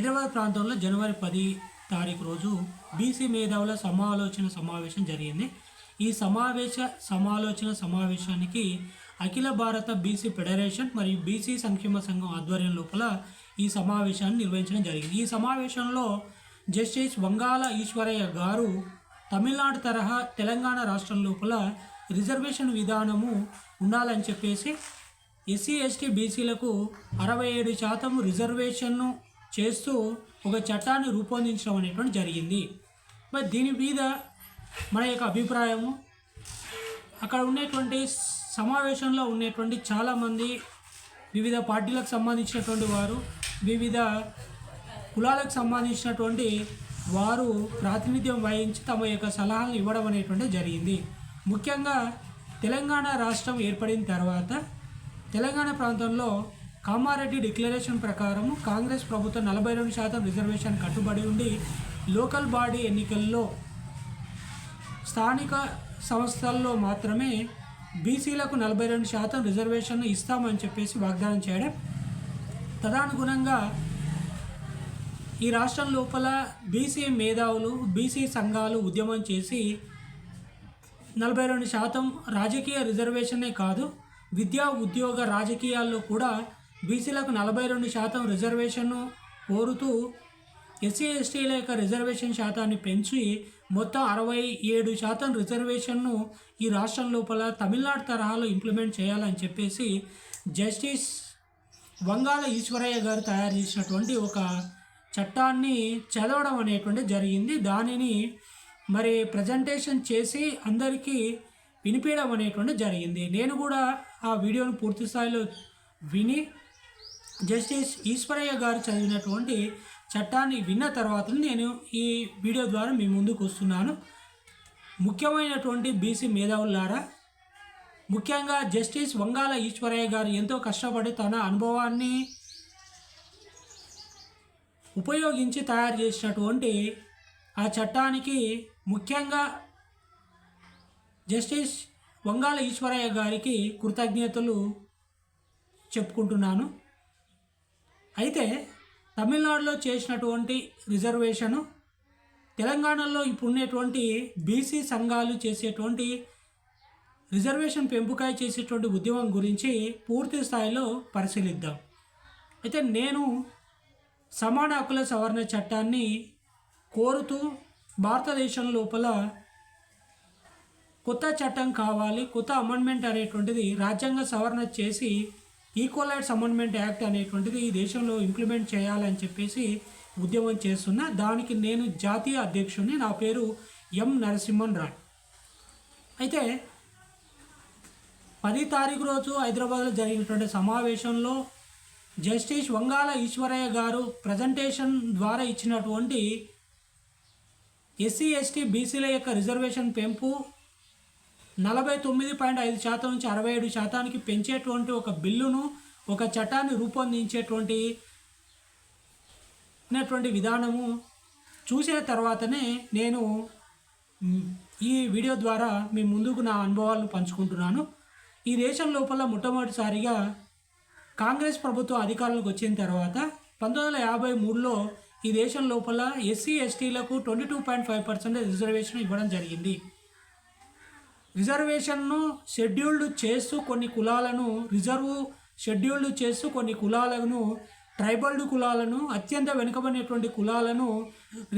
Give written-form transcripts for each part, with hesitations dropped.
హైదరాబాద్ ప్రాంతంలో జనవరి 10 తారీఖు రోజు బీసీ మేధావుల సమావేశం జరిగింది. ఈ సమావేశానికి అఖిల భారత బీసీ ఫెడరేషన్ మరియు బీసీ సంక్షేమ సంఘం ఆధ్వర్యం లోపల ఈ సమావేశాన్ని నిర్వహించడం జరిగింది. ఈ సమావేశంలో జస్టిస్ వంగాల ఈశ్వరయ్య గారు తమిళనాడు తరహా తెలంగాణ రాష్ట్రం లోపల రిజర్వేషన్ విధానము ఉండాలని చెప్పేసి ఎస్సీ ఎస్టీ బీసీలకు 67% రిజర్వేషన్ను చేస్తూ ఒక చట్టాన్ని రూపొందించడం అనేటువంటి జరిగింది. మరి దీని మీద మన యొక్క అభిప్రాయము, అక్కడ ఉన్నటువంటి సమావేశంలో ఉన్నటువంటి చాలామంది వివిధ పార్టీలకు సంబంధించినటువంటి వారు, వివిధ కులాలకు సంబంధించినటువంటి వారు ప్రాతినిధ్యం వహించి తమ యొక్క సలహాలను ఇవ్వడం అనేటువంటి జరిగింది. ముఖ్యంగా తెలంగాణ రాష్ట్రం ఏర్పడిన తర్వాత తెలంగాణ ప్రాంతంలో కామారెడ్డి డిక్లరేషన్ ప్రకారం కాంగ్రెస్ ప్రభుత్వం 42% రిజర్వేషన్ కట్టుబడి ఉండి లోకల్ బాడీ ఎన్నికల్లో స్థానిక సంస్థల్లో మాత్రమే బీసీలకు 42% రిజర్వేషన్ ఇస్తామని చెప్పేసి వాగ్దానం చేయడం, తదనుగుణంగా ఈ రాష్ట్రం లోపల బీసీ మేధావులు, బీసీ సంఘాలు ఉద్యమం చేసి 42% రాజకీయ రిజర్వేషనే కాదు, విద్యా ఉద్యోగ రాజకీయాల్లో కూడా బీసీలకు 42% రిజర్వేషన్ను కోరుతూ ఎస్సీ ఎస్టీల యొక్క రిజర్వేషన్ శాతాన్ని పెంచి మొత్తం 67% రిజర్వేషన్ను ఈ రాష్ట్రం లోపల తమిళనాడు తరహాలో ఇంప్లిమెంట్ చేయాలని చెప్పేసి జస్టిస్ వంగాల ఈశ్వరయ్య గారు తయారు చేసినటువంటి ఒక చట్టాన్ని చదవడం అనేటువంటి జరిగింది. దానిని మరి ప్రజెంటేషన్ చేసి అందరికీ వినిపించడం అనేటువంటి జరిగింది. నేను కూడా ఆ వీడియోను పూర్తి స్థాయిలో విని జస్టిస్ ఈశ్వరయ్య గారు చదివినటువంటి చట్టాన్ని విన్న తర్వాత నేను ఈ వీడియో ద్వారా మీ ముందుకు వస్తున్నాను. ముఖ్యమైనటువంటి బీసీ మేధావులారా, ముఖ్యంగా జస్టిస్ వంగాల ఈశ్వరయ్య గారు ఎంతో కష్టపడి తన అనుభవాన్ని ఉపయోగించి తయారు చేసినటువంటి ఆ చట్టానికి ముఖ్యంగా జస్టిస్ వంగాల ఈశ్వరయ్య గారికి కృతజ్ఞతలు చెప్పుకుంటున్నాను. అయితే తమిళనాడులో చేసినటువంటి రిజర్వేషను, తెలంగాణలో ఇప్పుడు ఉన్నటువంటి బీసీ సంఘాలు చేసేటువంటి రిజర్వేషన్ పెంపుకై చేసేటువంటి ఉద్యమం గురించి పూర్తి స్థాయిలో పరిశీలిద్దాం. అయితే నేను సమాన హక్కుల సవరణ చట్టాన్ని కోరుతూ భారతదేశం లోపల కొత్త చట్టం కావాలి, కొత్త అమెండ్మెంట్ అనేటువంటిది రాజ్యాంగ సవరణ చేసి ఈక్వల్ రైట్స్ అమెండ్మెంట్ యాక్ట్ అనేటువంటిది ఈ దేశంలో ఇంప్లిమెంట్ చేయాలని చెప్పేసి ఉద్యమం చేస్తున్నా. దానికి నేను జాతీయ అధ్యక్షుడిని. నా పేరు ఎం నరసింహన్ రాయ్. అయితే 10 తారీఖు రోజు హైదరాబాద్లో జరిగినటువంటి సమావేశంలో జస్టిస్ వంగాల ఈశ్వరయ్య గారు ప్రజెంటేషన్ ద్వారా ఇచ్చినటువంటి ఎస్సీ ఎస్టీ బీసీల యొక్క రిజర్వేషన్ పెంపు 49.5% నుంచి 67% పెంచేటువంటి ఒక బిల్లును, ఒక చట్టాన్ని రూపొందించేటువంటి విధానము చూసిన తర్వాతనే నేను ఈ వీడియో ద్వారా మీ ముందుకు నా అనుభవాలను పంచుకుంటున్నాను. ఈ దేశం లోపల మొట్టమొదటిసారిగా కాంగ్రెస్ ప్రభుత్వం అధికారంలోకి వచ్చిన తర్వాత 1953లో ఈ దేశం లోపల ఎస్సీ ఎస్టీలకు 22.5% రిజర్వేషన్ ఇవ్వడం జరిగింది. రిజర్వేషన్ను షెడ్యూల్డ్ చేస్తూ కొన్ని కులాలను, షెడ్యూల్డ్ చేస్తూ కొన్ని కులాలను, ట్రైబల్డ్ కులాలను, అత్యంత వెనుకబడినటువంటి కులాలను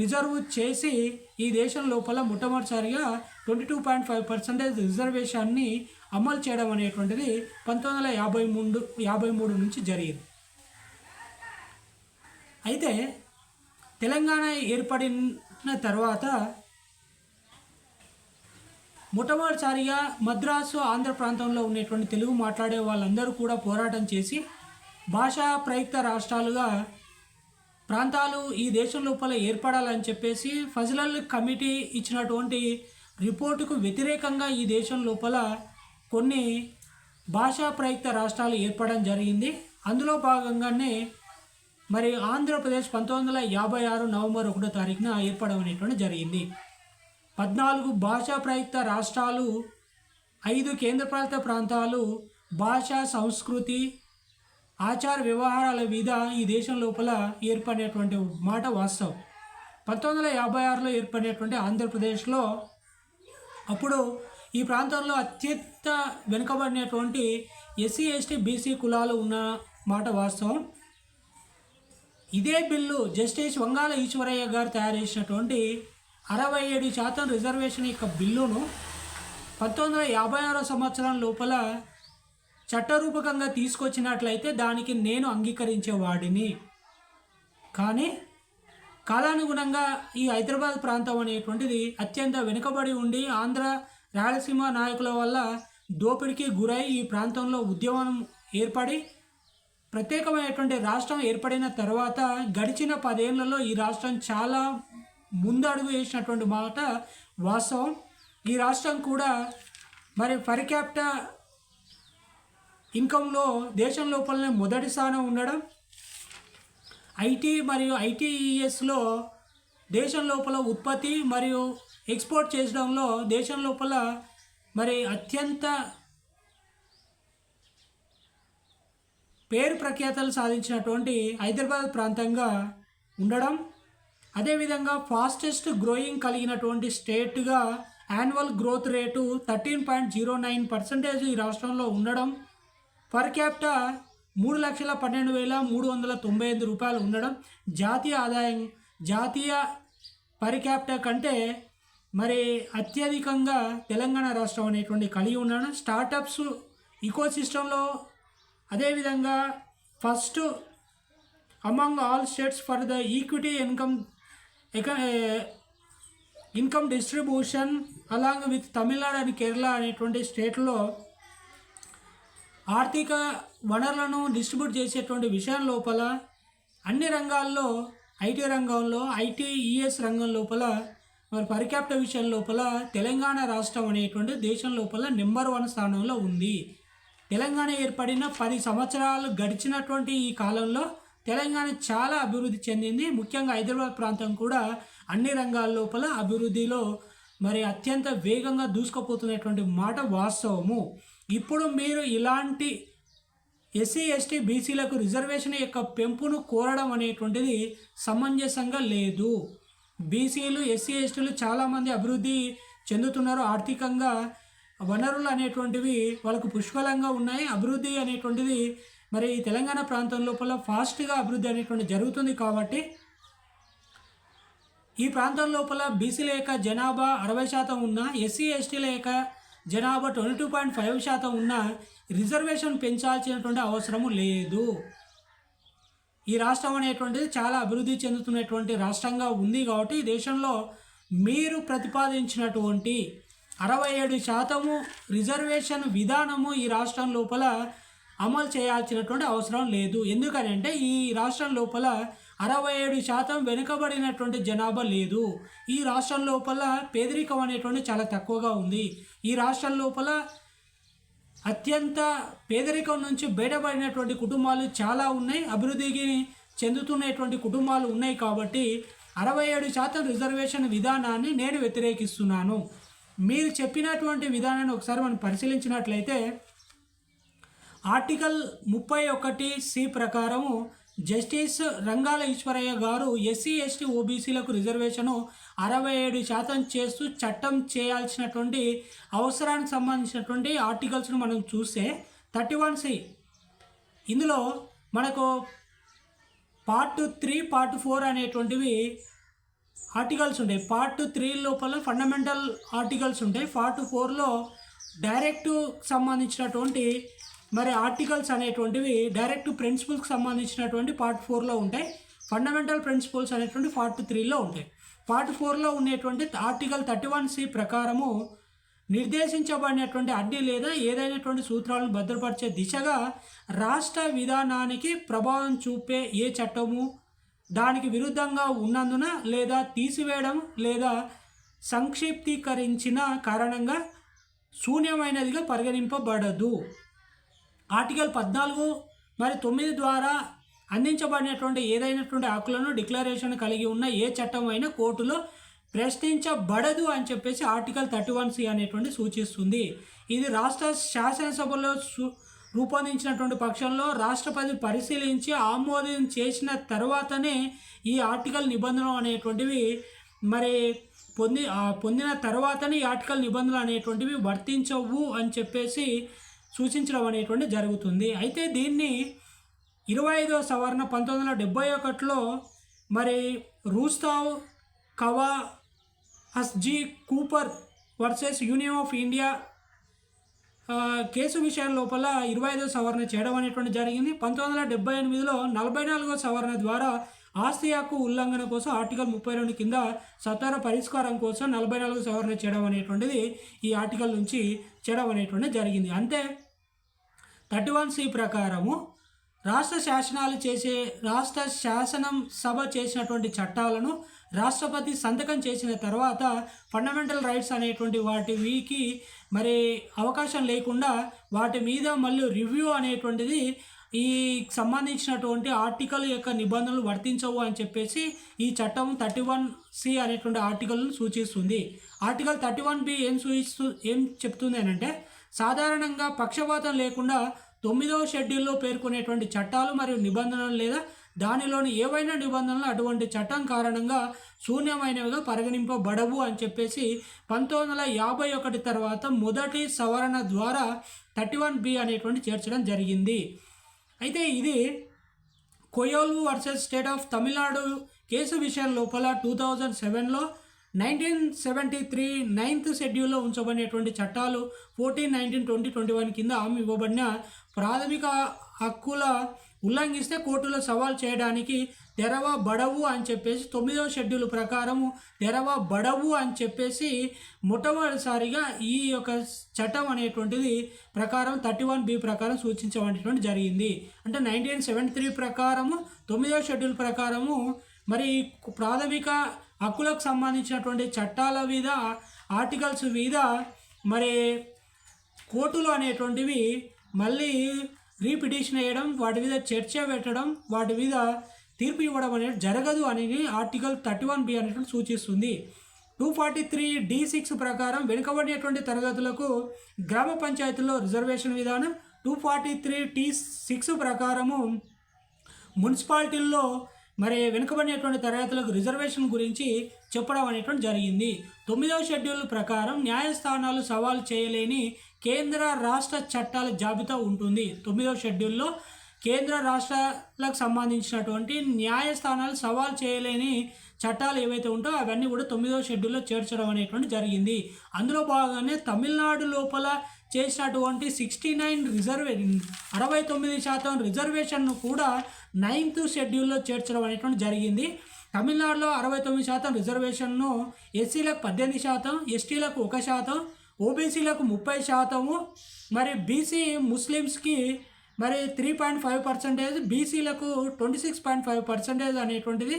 రిజర్వ్ చేసి ఈ దేశం లోపల మొట్టమొదటిసారిగా 22.5% రిజర్వేషన్ని అమలు చేయడం అనేటువంటిది 1953 నుంచి జరిగింది. అయితే తెలంగాణ ఏర్పడిన తర్వాత మొట్టమొదటిసారిగా మద్రాసు, ఆంధ్ర ప్రాంతంలో ఉన్నటువంటి తెలుగు మాట్లాడే వాళ్ళందరూ కూడా పోరాటం చేసి భాషా ప్రయుక్త రాష్ట్రాలుగా ప్రాంతాలు ఈ దేశం లోపల ఏర్పడాలని చెప్పేసి ఫజలల్ కమిటీ ఇచ్చినటువంటి రిపోర్టుకు వ్యతిరేకంగా ఈ దేశం లోపల కొన్ని భాషా ప్రయుక్త రాష్ట్రాలు ఏర్పడడం జరిగింది. అందులో భాగంగానే మరి ఆంధ్రప్రదేశ్ 1956 నవంబర్ 1వ తారీఖున ఏర్పడడం అనేటువంటి జరిగింది. 14 భాషా ప్రయుక్త రాష్ట్రాలు, 5 కేంద్రపాలిత ప్రాంతాలు భాష, సంస్కృతి, ఆచార వ్యవహారాల మీద ఈ దేశం లోపల ఏర్పడినటువంటి మాట వాస్తవం. 1956లో ఏర్పడినటువంటి ఆంధ్రప్రదేశ్లో అప్పుడు ఈ ప్రాంతంలో అత్యంత వెనుకబడినటువంటి ఎస్సీ ఎస్టీ బీసీ కులాలు ఉన్న మాట వాస్తవం. ఇదే బిల్లు జస్టిస్ వంగాల ఈశ్వరయ్య గారు తయారు చేసినటువంటి 67% రిజర్వేషన్ యొక్క బిల్లును 1956 సంవత్సరం లోపల చట్టరూపకంగా తీసుకొచ్చినట్లయితే దానికి నేను అంగీకరించేవాడిని. కానీ కాలానుగుణంగా ఈ హైదరాబాద్ ప్రాంతం అనేటువంటిది అత్యంత వెనుకబడి ఉండి ఆంధ్ర రాయలసీమ నాయకుల వల్ల దోపిడీకి గురై ఈ ప్రాంతంలో ఉద్యమం ఏర్పడి ప్రత్యేకమైనటువంటి రాష్ట్రం ఏర్పడిన తర్వాత గడిచిన 10 ఏళ్లలో ఈ రాష్ట్రం చాలా ముందడుగు వేసినటువంటి మాట వాస్తవం. ఈ రాష్ట్రం కూడా మరి పర్ క్యాపిటా ఇన్కంలో దేశం లోపలనే మొదటి స్థానం ఉండడం, ఐటీ మరియు ఐటీఈఎస్లో దేశం లోపల ఉత్పత్తి మరియు ఎక్స్పోర్ట్ చేయడంలో దేశం లోపల మరి అత్యంత పేరు ప్రఖ్యాతలు సాధించినటువంటి హైదరాబాద్ ప్రాంతంగా ఉండడం, అదేవిధంగా ఫాస్టెస్ట్ గ్రోయింగ్ కలిగినటువంటి స్టేట్గా యాన్యువల్ గ్రోత్ రేటు 13.09% ఈ రాష్ట్రంలో ఉండడం, పర్ క్యాపిటా 3,12,395 రూపాయలు ఉండడం, జాతీయ ఆదాయం జాతీయ పర్ క్యాపిటా కంటే మరి అత్యధికంగా తెలంగాణ రాష్ట్రం అనేటువంటి కలిగి ఉండడం, స్టార్టప్స్ ఈకోసిస్టంలో అదేవిధంగా first among all states for the equity income distribution along with Tamil Nadu and Kerala అనేటువంటి స్టేట్లో ఆర్థిక వనరులను డిస్ట్రిబ్యూట్ చేసేటువంటి విషయం లోపల అన్ని రంగాల్లో ఐటీ రంగంలో ఐటీఈఎస్ రంగం లోపల మరి పర్ క్యాపిటా విషయం లోపల తెలంగాణ రాష్ట్రం అనేటువంటి దేశం లోపల నెంబర్ 1 స్థానంలో ఉంది. తెలంగాణ ఏర్పడిన 10 సంవత్సరాలు గడిచినటువంటి ఈ కాలంలో తెలంగాణ చాలా అభివృద్ధి చెందింది. ముఖ్యంగా హైదరాబాద్ ప్రాంతం కూడా అన్ని రంగాల లోపల అభివృద్ధిలో మరి అత్యంత వేగంగా దూసుకుపోతున్నటువంటి మాట వాస్తవము. ఇప్పుడు మీరు ఇలాంటి ఎస్సీ ఎస్టీ బీసీలకు రిజర్వేషన్ యొక్క పెంపును కోరడం అనేటువంటిది సమంజసంగా లేదు. బీసీలు ఎస్సీ ఎస్టీలు చాలామంది అభివృద్ధి చెందుతున్నారు. ఆర్థికంగా వనరులు అనేటువంటివి వాళ్ళకు పుష్కలంగా ఉన్నాయి. అభివృద్ధి అనేటువంటిది మరి తెలంగాణ ప్రాంతం లోపల ఫాస్ట్గా అభివృద్ధి అనేటువంటి జరుగుతుంది. కాబట్టి ఈ ప్రాంతం లోపల బీసీల యొక్క జనాభా 60% ఉన్న, ఎస్సీ ఎస్టీల యొక్క జనాభా 22.5% ఉన్న రిజర్వేషన్ పెంచాల్సినటువంటి అవసరము లేదు. ఈ రాష్ట్రం అనేటువంటిది చాలా అభివృద్ధి చెందుతున్నటువంటి రాష్ట్రంగా ఉంది. కాబట్టి ఈ దేశంలో మీరు ప్రతిపాదించినటువంటి 67% రిజర్వేషన్ విధానము ఈ రాష్ట్రం లోపల అమలు చేయాల్సినటువంటి అవసరం లేదు. ఎందుకనంటే ఈ రాష్ట్రం లోపల 67% వెనుకబడినటువంటి జనాభా లేదు. ఈ రాష్ట్రం లోపల పేదరికం అనేటువంటి చాలా తక్కువగా ఉంది. ఈ రాష్ట్రం లోపల అత్యంత పేదరికం నుంచి బయటపడినటువంటి కుటుంబాలు చాలా ఉన్నాయి. అభివృద్ధికి చెందుతున్నటువంటి కుటుంబాలు ఉన్నాయి. కాబట్టి 67% రిజర్వేషన్ విధానాన్ని నేను వ్యతిరేకిస్తున్నాను. మీరు చెప్పినటువంటి విధానాన్ని ఒకసారి మనం పరిశీలించినట్లయితే ఆర్టికల్ 31C ప్రకారము జస్టిస్ రంగాల ఈశ్వరయ్య గారు ఎస్సీ ఎస్టీ ఓబీసీలకు రిజర్వేషను 67% చేస్తూ చట్టం చేయాల్సినటువంటి అవసరానికి సంబంధించినటువంటి ఆర్టికల్స్ను మనం చూస్తే 31C ఇందులో మనకు పార్ట్ 3 పార్ట్ 4 అనేటువంటివి ఆర్టికల్స్ ఉంటాయి. పార్ట్ 3 లోపల ఫండమెంటల్ ఆర్టికల్స్ ఉంటాయి. పార్ట్ 4లో డైరెక్ట్ సంబంధించినటువంటి మరి ఆర్టికల్స్ అనేటువంటివి డైరెక్ట్ ప్రిన్సిపల్స్కి సంబంధించినటువంటి పార్ట్ 4లో ఉంటాయి. ఫండమెంటల్ ప్రిన్సిపల్స్ అనేటువంటి పార్ట్ 3లో ఉంటాయి. పార్ట్ 4లో ఉండేటువంటి ఆర్టికల్ 31C ప్రకారము నిర్దేశించబడినటువంటి అన్ని లేదా ఏదైనటువంటి సూత్రాలను భద్రపరిచే దిశగా రాష్ట్ర విధానానికి ప్రభావం చూపే ఏ చట్టము దానికి విరుద్ధంగా ఉన్నందున లేదా తీసివేయడం లేదా సంక్షిప్తీకరించిన కారణంగా శూన్యమైనదిగా పరిగణింపబడదు. ఆర్టికల్ 14 మరి 9 ద్వారా అందించబడినటువంటి ఏదైనటువంటి హక్కులను డిక్లరేషన్ కలిగి ఉన్న ఏ చట్టం అయినా కోర్టులో ప్రశ్నించబడదు అని చెప్పేసి ఆర్టికల్ 31C అనేటువంటి సూచిస్తుంది. ఇది రాష్ట్ర శాసనసభలో రూపొందించినటువంటి పక్షంలో రాష్ట్రపతి పరిశీలించి ఆమోదం చేసిన తర్వాతనే ఈ ఆర్టికల్ నిబంధనలు అనేటువంటివి మరి పొందిన తర్వాతనే ఈ ఆర్టికల్ నిబంధనలు అనేటువంటివి వర్తించవు అని చెప్పేసి సూచించడం అనేటువంటి జరుగుతుంది. అయితే దీన్ని 25వ సవరణ 1971లో మరి రూస్తావ్ కవా హస్జీ Cooper versus Union of India case విషయం లోపల 25వ సవరణ చేయడం అనేటువంటి జరిగింది. 1978లో 44వ సవరణ ద్వారా ఆస్తి హక్కు ఉల్లంఘన కోసం ఆర్టికల్ 32 కింద సత్వర పరిష్కారం కోసం 44వ సవరణ చేయడం అనేటువంటిది ఈ ఆర్టికల్ నుంచి చేయడం అనేటువంటిది జరిగింది. అంతే 31C ప్రకారము రాష్ట్ర శాసనం సభ చేసినటువంటి చట్టాలను రాష్ట్రపతి సంతకం చేసిన తర్వాత ఫండమెంటల్ రైట్స్ అనేటువంటి వాటికి మరి అవకాశం లేకుండా వాటి మీద మళ్ళీ రివ్యూ అనేటువంటిది ఈ సంబంధించినటువంటి ఆర్టికల్ యొక్క నిబంధనలు వర్తించవు అని చెప్పేసి ఈ చట్టం 31C అనేటువంటి ఆర్టికల్ను సూచిస్తుంది. ఆర్టికల్ 31B ఏం చెప్తుంది అని అంటే, సాధారణంగా పక్షపాతం లేకుండా 9వ షెడ్యూల్లో పేర్కొనేటువంటి చట్టాలు మరియు నిబంధనలు లేదా దానిలోని ఏవైనా నిబంధనలు అటువంటి చట్టం కారణంగా శూన్యమైనవిగా పరిగణింపబడవు అని చెప్పేసి 1951 తర్వాత మొదటి సవరణ ద్వారా 31B అనేటువంటి చేర్చడం జరిగింది. అయితే ఇది Coelho versus state of Tamil Nadu case విషయం లోపల 2007లో 1973 9th షెడ్యూల్లో ఉంచబడినటువంటి చట్టాలు 14, 19, 20, 21 కింద హామీ ఇవ్వబడిన ప్రాథమిక హక్కుల ఉల్లంఘిస్తే కోర్టులో సవాల్ చేయడానికి తెరవబడవు అని చెప్పేసి 9వ షెడ్యూల్ ప్రకారము తెరవబడవు అని చెప్పేసి మొట్టమొదటిసారిగా ఈ యొక్క చట్టం అనేటువంటిది ప్రకారం 31B ప్రకారం సూచించబడినటువంటి జరిగింది. అంటే 1973 ప్రకారము 9వ షెడ్యూల్ ప్రకారము మరి ప్రాథమిక హక్కులకు సంబంధించినటువంటి చట్టాల మీద ఆర్టికల్స్ మీద మరి కోర్టులు అనేటువంటివి మళ్ళీ రీపిటిషన్ వేయడం, వాటి మీద చర్చ పెట్టడం, వాటి మీద తీర్పు ఇవ్వడం అనేది జరగదు అనేది ఆర్టికల్ 31B అనేటువంటి సూచిస్తుంది. 243D6 ప్రకారం వెనుకబడినటువంటి తరగతులకు గ్రామ పంచాయతీల్లో రిజర్వేషన్ విధానం, 243T6 ప్రకారము మున్సిపాలిటీల్లో మరి వెనుకబడినటువంటి తరగతులకు రిజర్వేషన్ గురించి చెప్పడం అనేటువంటి జరిగింది. 9వ షెడ్యూల్ ప్రకారం న్యాయస్థానాలు సవాలు చేయలేని కేంద్ర రాష్ట్ర చట్టాల జాబితా ఉంటుంది. 9వ షెడ్యూల్లో కేంద్ర రాష్ట్రాలకు సంబంధించినటువంటి న్యాయస్థానాలు సవాల్ చేయలేని చట్టాలు ఏవైతే ఉంటాయో అవన్నీ కూడా 9వ షెడ్యూల్లో చేర్చడం అనేటువంటి జరిగింది. అందులో భాగంగానే తమిళనాడు లోపల చేసినటువంటి 69% రిజర్వేషన్ను కూడా 9th షెడ్యూల్లో చేర్చడం అనేటువంటి జరిగింది. తమిళనాడులో 69% రిజర్వేషన్ను ఎస్సీలకు 18%, ఎస్టీలకు 1%, ఓబీసీలకు 30%, మరి బీసీ ముస్లిమ్స్కి మరి 3.5%, బీసీలకు 26.5% అనేటువంటిది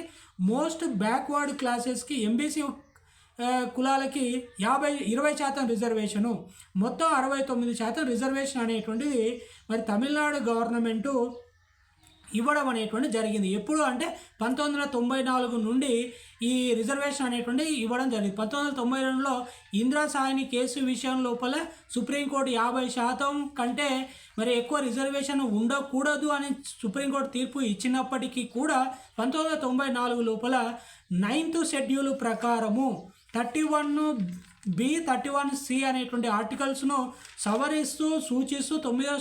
మోస్ట్ బ్యాక్వర్డ్ క్లాసెస్కి ఎంబీసీ కులాలకి 20% రిజర్వేషను, మొత్తం 69% రిజర్వేషన్ అనేటువంటిది మరి తమిళనాడు గవర్నమెంటు ఇవ్వడం అనేటువంటి జరిగింది. ఎప్పుడు అంటే 1994 నుండి ఈ రిజర్వేషన్ అనేటువంటి ఇవ్వడం జరిగింది. 1992లో ఇందిరా సాహ్ని కేసు విషయం లోపల సుప్రీంకోర్టు 50% కంటే మరి ఎక్కువ రిజర్వేషన్ ఉండకూడదు అని సుప్రీంకోర్టు తీర్పు ఇచ్చినప్పటికీ కూడా 1994 లోపల 9th షెడ్యూల్ ప్రకారము 31B 31C అనేటువంటి ఆర్టికల్స్ను సవరిస్తూ సూచిస్తూ 9వ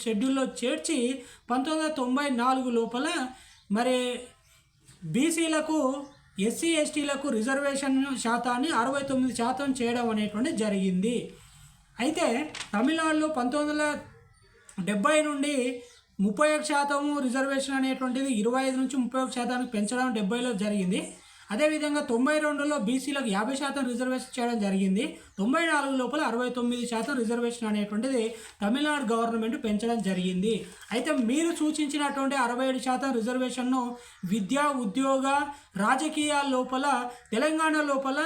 షెడ్యూల్లో చేర్చి 1994 లోపల మరి బీసీలకు ఎస్సీ ఎస్టీలకు రిజర్వేషన్ శాతాన్ని 69% చేయడం అనేటువంటి జరిగింది. అయితే తమిళనాడులో 1970 నుండి 31% రిజర్వేషన్ అనేటువంటిది 25 నుంచి 31% పెంచడం 70లో జరిగింది. అదేవిధంగా 92లో బీసీలకు 50% రిజర్వేషన్ చేయడం జరిగింది. 94 లోపల 69% రిజర్వేషన్ అనేటువంటిది తమిళనాడు గవర్నమెంట్ పెంచడం జరిగింది. అయితే మీరు సూచించినటువంటి 67% రిజర్వేషన్ను విద్యా, ఉద్యోగ, రాజకీయాల లోపల తెలంగాణ లోపల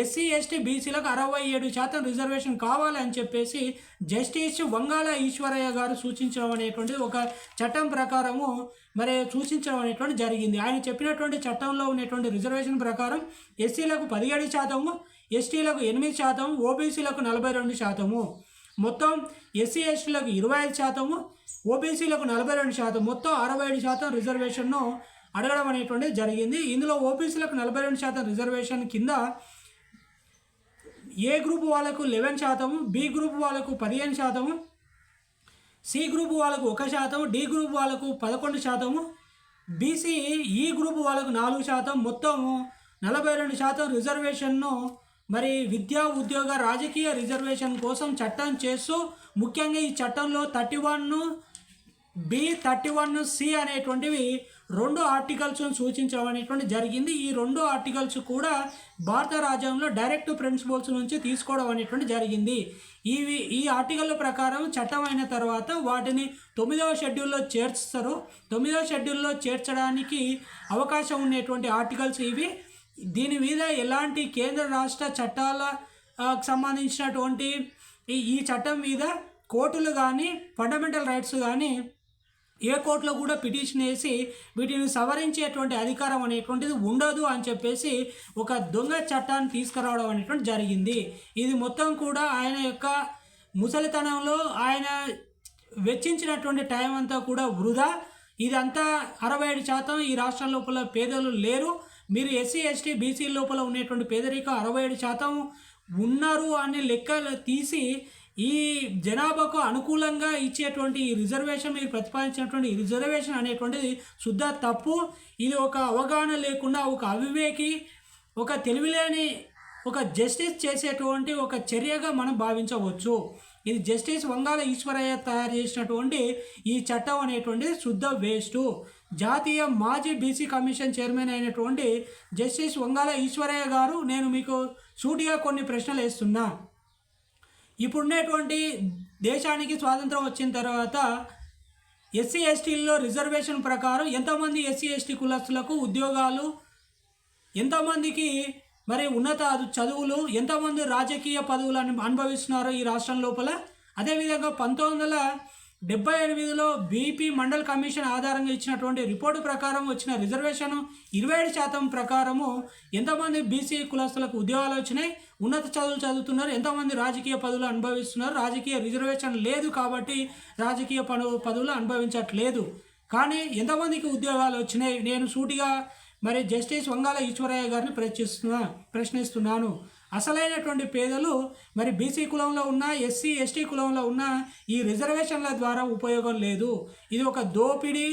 ఎస్సీ ఎస్టీ బీసీలకు 67% రిజర్వేషన్ కావాలని చెప్పేసి జస్టిస్ వంగాల ఈశ్వరయ్య గారు సూచించడం అనేటువంటిది ఒక చట్టం ప్రకారము మరి సూచించడం అనేటువంటి జరిగింది. ఆయన చెప్పినటువంటి చట్టంలో ఉన్నటువంటి రిజర్వేషన్ ప్రకారం ఎస్సీలకు 17%, ఎస్టీలకు 8%, ఓబీసీలకు 42%. మొత్తం ఎస్సీ ఎస్టీలకు 25%, ఓబీసీలకు 42%, మొత్తం 67% రిజర్వేషన్ను అడగడం అనేటువంటిది జరిగింది. ఇందులో ఓబీసీలకు 42% రిజర్వేషన్ కింద ఏ గ్రూప్ వాళ్ళకు 11%, బి గ్రూప్ వాళ్ళకు 15%, సి గ్రూప్ వాళ్ళకు 1%, డి గ్రూప్ వాళ్ళకు 11%, బీసీ ఈ గ్రూప్ వాళ్ళకు 4%, మొత్తం 42% రిజర్వేషన్ను మరి విద్యా ఉద్యోగ రాజకీయ రిజర్వేషన్ కోసం చట్టం చేస్తూ ముఖ్యంగా ఈ చట్టంలో 31B 31C అనేటువంటివి 2 ఆర్టికల్స్ను సూచించడం అనేటువంటి జరిగింది. ఈ 2 ఆర్టికల్స్ కూడా భారత రాజ్యాంగంలో డైరెక్ట్ ప్రిన్సిపల్స్ నుంచి తీసుకోవడం అనేటువంటి జరిగింది. ఈ ఆర్టికల్ ప్రకారం చట్టం అయిన తర్వాత వాటిని 9వ షెడ్యూల్లో చేర్చుతారు. 9వ షెడ్యూల్లో చేర్చడానికి అవకాశం ఉన్నటువంటి ఆర్టికల్స్ ఇవి. దీని మీద ఎలాంటి కేంద్ర రాష్ట్ర చట్టాలకు సంబంధించినటువంటి ఈ చట్టం మీద కోర్టులు కానీ ఫండమెంటల్ రైట్స్ కానీ ఏ కోర్టులో కూడా పిటిషన్ వేసి వీటిని సవరించేటువంటి అధికారం అనేటువంటిది ఉండదు అని చెప్పేసి ఒక దొంగ చట్టాన్ని తీసుకురావడం అనేటువంటి జరిగింది. ఇది మొత్తం కూడా ఆయన యొక్క ముసలితనంలో ఆయన వెచ్చించినటువంటి టైం అంతా కూడా వృధా. ఇదంతా 67% ఈ రాష్ట్రం లోపల పేదలు లేరు. మీరు ఎస్సీ ఎస్టీ బీసీ లోపల ఉన్నటువంటి పేదరికం 67% ఉన్నారు అని లెక్కలు తీసి ఈ జనాభాకు అనుకూలంగా ఇచ్చేటువంటి ఈ రిజర్వేషన్, మీరు ప్రతిపాదించినటువంటి ఈ రిజర్వేషన్ అనేటువంటిది శుద్ధ తప్పు. ఇది ఒక అవగాహన లేకుండా, ఒక అవివేకి, ఒక తెలివిలేని ఒక జస్టిస్ చేసేటువంటి ఒక చర్యగా మనం భావించవచ్చు. ఇది జస్టిస్ వంగాల ఈశ్వరయ్య తయారు చేసినటువంటి ఈ చట్టం అనేటువంటిది శుద్ధ వేస్టు. జాతీయ మాజీ బీసీ కమిషన్ చైర్మన్ అయినటువంటి జస్టిస్ వంగాల ఈశ్వరయ్య గారు, నేను మీకు సూటిగా కొన్ని ప్రశ్నలు వేస్తున్నా. ఇప్పుడున్నటువంటి దేశానికి స్వాతంత్రం వచ్చిన తర్వాత ఎస్సీ ఎస్టీల్లో రిజర్వేషన్ ప్రకారం ఎంతమంది ఎస్సీ ఎస్టీ కులస్తులకు ఉద్యోగాలు, ఎంతమందికి మరి ఉన్నత చదువులు, ఎంతమంది రాజకీయ పదవులను అనుభవిస్తున్నారో ఈ రాష్ట్రం లోపల. అదేవిధంగా 1978లో బీపీ మండల్ కమిషన్ ఆధారంగా ఇచ్చినటువంటి రిపోర్టు ప్రకారం వచ్చిన రిజర్వేషన్ 27% ప్రకారము ఎంతమంది బీసీ కులస్తులకు ఉద్యోగాలు వచ్చినాయి, ఉన్నత చదువులు చదువుతున్నారు, ఎంతమంది రాజకీయ పదవులు అనుభవిస్తున్నారు. రాజకీయ రిజర్వేషన్ లేదు కాబట్టి రాజకీయ పదవులు అనుభవించట్లేదు. కానీ ఎంతమందికి ఉద్యోగాలు వచ్చినాయి, నేను సూటిగా మరి జస్టిస్ వంగాల ఈశ్వరయ్య గారిని ప్రశ్నిస్తున్నాను. అసలైనటువంటి పేదలు మరి బీసీ కులంలో ఉన్న, ఎస్సీ ఎస్టీ కులంలో ఉన్న ఈ రిజర్వేషన్ల ద్వారా ఉపయోగం లేదు. ఇది ఒక దోపిడీ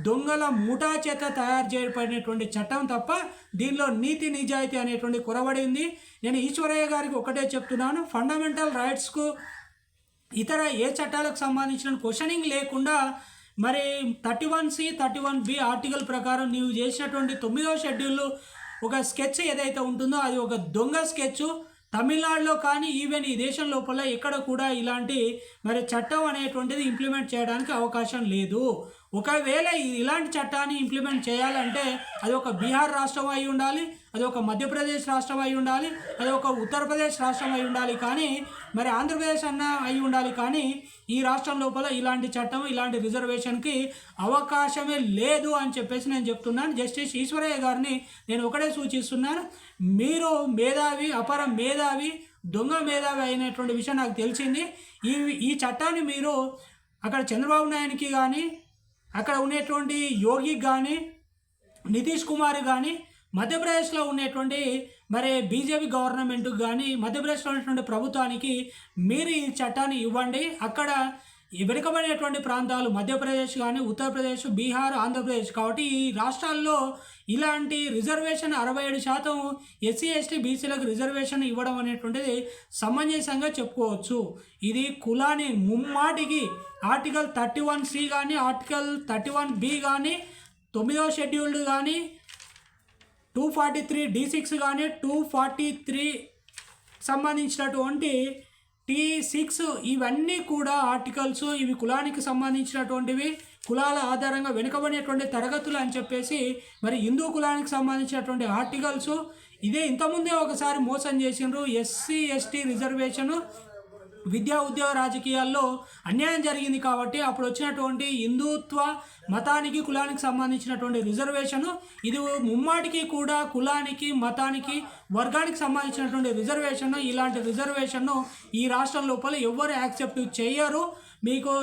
దొంగల ముఠా చేత తయారు చేయబడినటువంటి చట్టం తప్ప దీనిలో నీతి నిజాయితీ అనేటువంటి కొరబడింది. నేను ఈశ్వరయ్య గారికి ఒకటే చెప్తున్నాను, ఫండమెంటల్ రైట్స్కు ఇతర ఏ చట్టాలకు సంబంధించిన క్వశ్చనింగ్ లేకుండా మరి 31C 31B ఆర్టికల్ ప్రకారం నీవు చేసినటువంటి 9వ షెడ్యూల్లో ఒక స్కెచ్ ఏదైతే ఉంటుందో అది ఒక దొంగ స్కెచ్. తమిళనాడులో కానీ ఈవెన్ ఈ దేశం లోపల ఎక్కడ కూడా ఇలాంటి మరి చట్టం అనేటువంటిది ఇంప్లిమెంట్ చేయడానికి అవకాశం లేదు. ఒకవేళ ఇలాంటి చట్టాన్ని ఇంప్లిమెంట్ చేయాలంటే అది ఒక బీహార్ రాష్ట్రం అయి ఉండాలి, అది ఒక మధ్యప్రదేశ్ రాష్ట్రం అయి ఉండాలి, అది ఒక ఉత్తరప్రదేశ్ రాష్ట్రం అయి ఉండాలి, కానీ మరి ఆంధ్రప్రదేశ్ అన్న అయి ఉండాలి. కానీ ఈ రాష్ట్రం లోపల ఇలాంటి చట్టం, ఇలాంటి రిజర్వేషన్కి అవకాశమే లేదు అని చెప్పేసి నేను చెప్తున్నాను. జస్టిస్ ఈశ్వరయ్య గారిని నేను ఒకటే సూచిస్తున్నాను, మీరు మేధావి, అపర మేధావి, దొంగ మేధావి అయినటువంటి విషయం నాకు తెలిసింది. ఈ చట్టాన్ని మీరు అక్కడ చంద్రబాబు నాయుడికి కానీ, అక్కడ ఉన్నటువంటి యోగికి కానీ, నితీష్ కుమార్ కానీ, మధ్యప్రదేశ్లో ఉన్నటువంటి మరి బీజేపీ గవర్నమెంట్కి కానీ, మధ్యప్రదేశ్లో ఉన్నటువంటి ప్రభుత్వానికి మీరు ఈ చట్టాన్ని ఇవ్వండి. అక్కడ వెనుకబడినటువంటి ప్రాంతాలు మధ్యప్రదేశ్ కానీ, ఉత్తరప్రదేశ్, బీహార్, ఆంధ్రప్రదేశ్ కాబట్టి ఈ రాష్ట్రాల్లో ఇలాంటి రిజర్వేషన్ 67% ఎస్సీ ఎస్టీ బీసీలకు రిజర్వేషన్ ఇవ్వడం అనేటువంటిది సమంజసంగా చెప్పుకోవచ్చు. ఇది కులాన్ని ముమ్మాటికి ఆర్టికల్ 31C కానీ, ఆర్టికల్ 31B కానీ, 9వ షెడ్యూల్డ్ కానీ, 243D6 కానీ, 243 సంబంధించినటువంటి T6 ఇవన్నీ కూడా ఆర్టికల్స్. ఇవి కులానికి సంబంధించినటువంటివి, కులాల ఆధారంగా వెనుకబడినటువంటి తరగతులు అని చెప్పేసి మరి హిందూ కులానికి సంబంధించినటువంటి ఆర్టికల్స్. ఇదే ఇంతకుముందే ఒకసారి మోసం చేసిండ్రు. ఎస్సీ ఎస్టీ రిజర్వేషను విద్యా ఉద్యోగ రాజకీయాల్లో అన్యాయం జరిగింది కాబట్టి అప్పుడు వచ్చినటువంటి హిందుత్వ మతానికి కులానికి సంబంధించినటువంటి రిజర్వేషన్ ఇది ముమ్మాటికి కూడా కులానికి మతానికి వర్గానికి సంబంధించినటువంటి రిజర్వేషన్. ఇలాంటి రిజర్వేషన్ను ఈ రాష్ట్రం లోపల ఎవ్వరు యాక్సెప్ట్ చేయరు. మీకు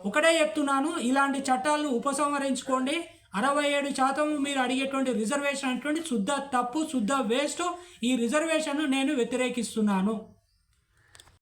ఒకటే చెప్తున్నాను, ఇలాంటి చట్టాలను ఉపసంహరించుకోండి. 67% మీరు అడిగేటువంటి రిజర్వేషన్ అనేటువంటి శుద్ధ తప్పు, శుద్ధ వేస్ట్. ఈ రిజర్వేషన్ను నేను వ్యతిరేకిస్తున్నాను.